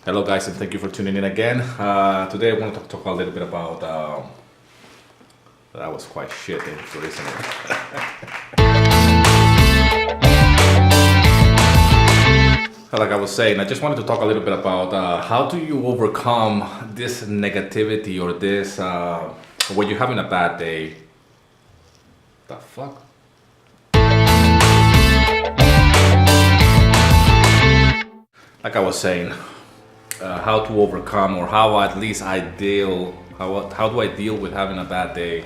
Hello guys, and thank you for tuning in again. Today I want to talk a little bit about, that was quite shit intro, isn't it? Like I was saying, I just wanted to talk a little bit about how do you overcome this negativity or this, when you're having a bad day. The fuck? Like I was saying, how to overcome, or how at least I deal, how do I deal with having a bad day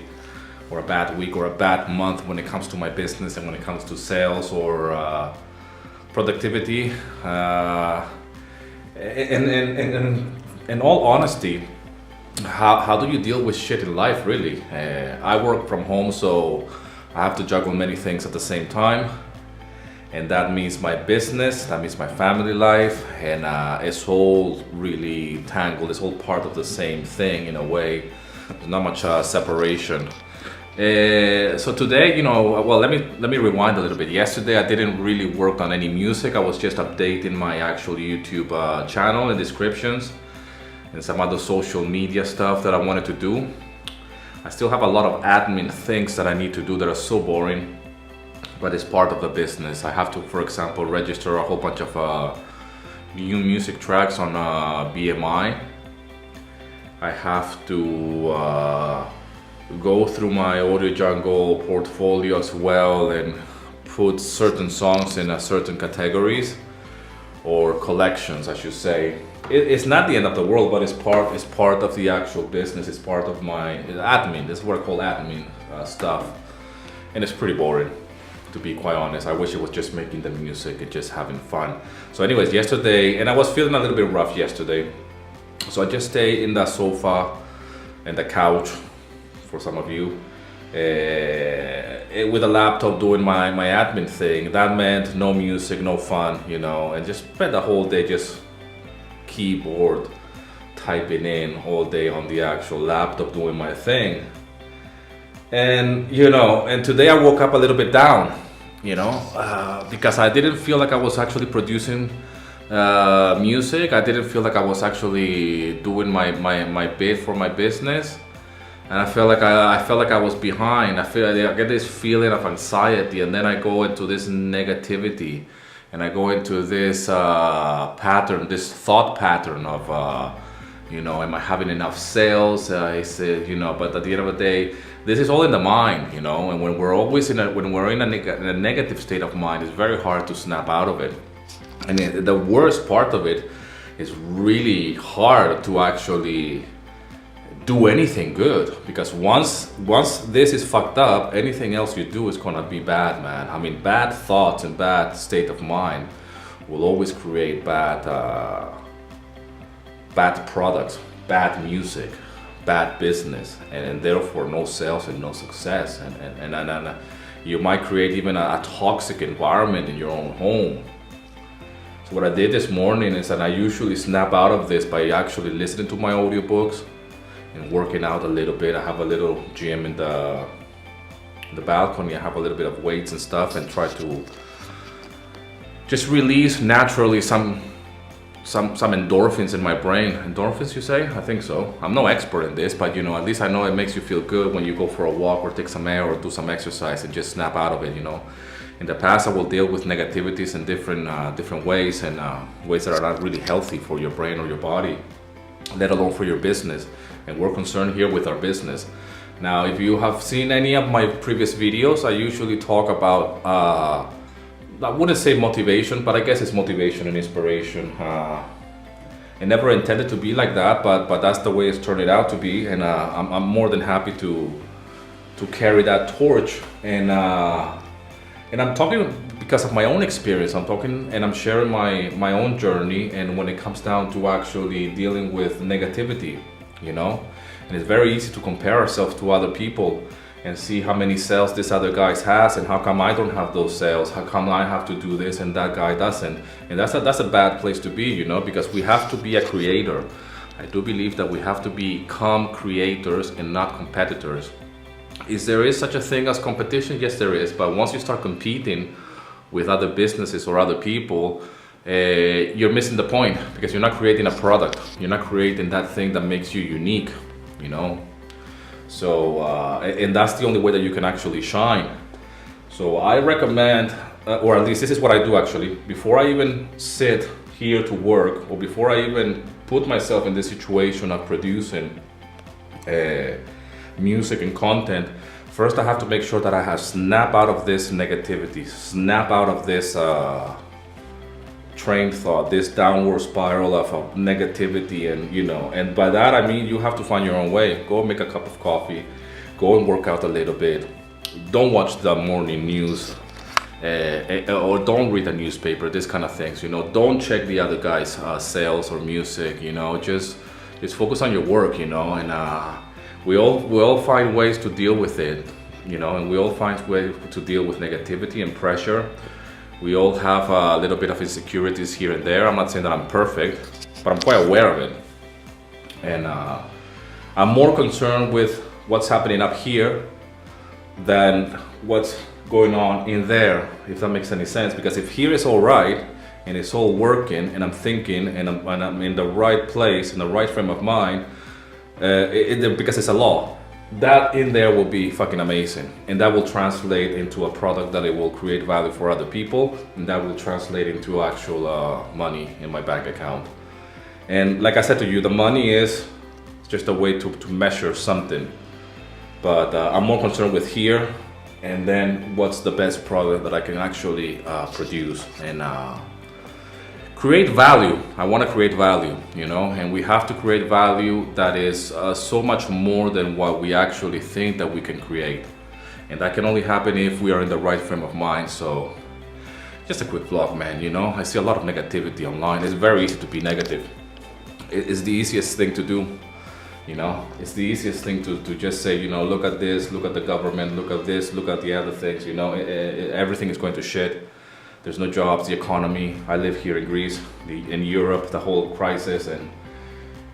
or a bad week or a bad month when it comes to my business and when it comes to sales or productivity. In all honesty, how do you deal with shit in life, really? I work from home, so I have to juggle many things at the same time. And that means my business, that means my family life, and it's all really tangled. It's all part of the same thing in a way. There's not much separation. So today, well, let me rewind a little bit. Yesterday, I didn't really work on any music. I was just updating my actual YouTube channel and descriptions and some other social media stuff that I wanted to do. I still have a lot of admin things that I need to do that are so boring, but it's part of the business. I have to, for example, register a whole bunch of new music tracks on BMI. I have to go through my Audio Jungle portfolio as well and put certain songs in certain categories or collections, I should say. It's not the end of the world, but it's part of the actual business. It's part of my admin. This is what I call admin stuff, and it's pretty boring, to be quite honest. I wish it was just making the music and just having fun. So anyways, yesterday, and I was feeling a little bit rough yesterday, so I just stayed in the sofa and the couch, for some of you, with a laptop doing my admin thing. That meant no music, no fun, and just spent the whole day just keyboard typing in all day on the actual laptop doing my thing. And and today I woke up a little bit down, because I didn't feel like I was actually producing music. I didn't feel like I was actually doing my bit for my business, and I felt like I was behind. I get this feeling of anxiety, and then I go into this negativity, and I go into this pattern, this thought pattern of am I having enough sales? I said, but at the end of the day, this is all in the mind, and when we're always in a negative state of mind, it's very hard to snap out of it. And the worst part of it is really hard to actually do anything good, because once this is fucked up, anything else you do is gonna be bad, man. I mean, bad thoughts and bad state of mind will always create bad products, bad music, bad business, and therefore no sales and no success, and you might create even a toxic environment in your own home. So what I did this morning is that I usually snap out of this by actually listening to my audiobooks and working out a little bit. I have a little gym in the balcony. I have a little bit of weights and stuff, and try to just release naturally some endorphins in my brain. Endorphins, you say? I think so. I'm no expert in this, but at least I know it makes you feel good when you go for a walk or take some air or do some exercise and just snap out of it. In the past, I will deal with negativities in different ways, and ways that are not really healthy for your brain or your body, let alone for your business. And we're concerned here with our business. Now, if you have seen any of my previous videos, I usually talk about, I wouldn't say motivation, but I guess it's motivation and inspiration. It never intended to be like that, but that's the way it's turned out to be, and I'm more than happy to carry that torch. And I'm talking because of my own experience. I'm talking and I'm sharing my own journey, and when it comes down to actually dealing with negativity, and it's very easy to compare ourselves to other people and see how many sales this other guy has, and how come I don't have those sales, how come I have to do this and that guy doesn't. And that's a bad place to be, because we have to be a creator. I do believe that we have to become creators and not competitors. There is such a thing as competition? Yes, there is, but once you start competing with other businesses or other people, you're missing the point, because you're not creating a product. You're not creating that thing that makes you unique, you know? So, and that's the only way that you can actually shine. So I recommend, or at least this is what I do actually, before I even sit here to work, or before I even put myself in this situation of producing music and content, first I have to make sure that I have snap out of this negativity, snap out of this train thought, this downward spiral of negativity, and you know, and by that I mean you have to find your own way. Go make a cup of coffee, go and work out a little bit. Don't watch the morning news, or don't read the newspaper, this kind of things, you know. Don't check the other guys' sales or music, you know. Just focus on your work, you know. And we all find ways to deal with it, you know, and we all find ways to deal with negativity and pressure. We all have a little bit of insecurities here and there. I'm not saying that I'm perfect, but I'm quite aware of it. And I'm more concerned with what's happening up here than what's going on in there, if that makes any sense. Because if here is all right and it's all working and I'm thinking and I'm in the right place, in the right frame of mind, because it's a law, that in there will be fucking amazing, and that will translate into a product that it will create value for other people, and that will translate into actual money in my bank account. And like I said to you, the money is just a way to measure something, but I'm more concerned with here, and then what's the best product that I can actually produce and create value. I want to create value, you know, and we have to create value that is so much more than what we actually think that we can create. And that can only happen if we are in the right frame of mind. So just a quick vlog, man, you know, I see a lot of negativity online. It's very easy to be negative. It's the easiest thing to do, you know. It's the easiest thing to just say, you know, look at this, look at the government, look at this, look at the other things, you know, everything is going to shit. There's no jobs, the economy. I live here in Greece, in Europe, the whole crisis, and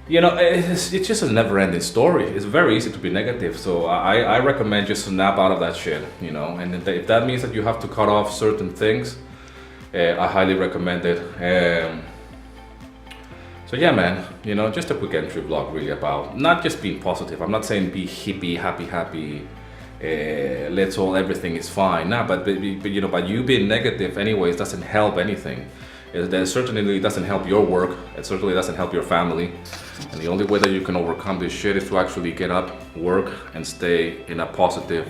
you know, it's just a never-ending story. It's very easy to be negative, so I recommend just snap out of that shit, you know. And if that means that you have to cut off certain things, I highly recommend it. So yeah, man, you know, just a quick entry vlog really about not just being positive. I'm not saying be hippie, happy. Let's all, everything is fine. Nah, but you know, but you being negative anyways doesn't help anything. It certainly doesn't help your work. It certainly doesn't help your family. And the only way that you can overcome this shit is to actually get up, work, and stay in a positive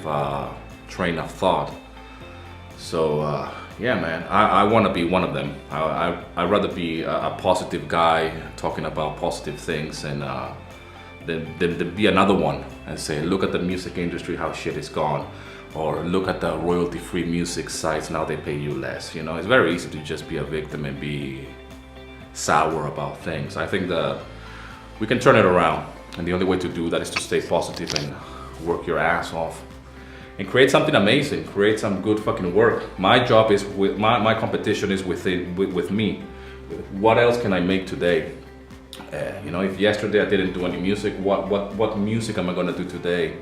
train of thought. So yeah, man, I want to be one of them. I'd rather be a positive guy talking about positive things, and then be another one and say, look at the music industry, how shit is gone, or look at the royalty-free music sites, now they pay you less. You know, it's very easy to just be a victim and be sour about things. I think that we can turn it around, and the only way to do that is to stay positive and work your ass off and create something amazing, create some good fucking work. My job is with my competition is with me. What else can I make today? You know, if yesterday I didn't do any music, what music am I gonna do today?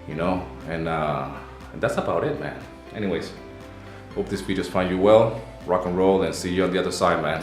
You know, and that's about it, man. Anyways, hope these videos find you well. Rock and roll, and see you on the other side, man.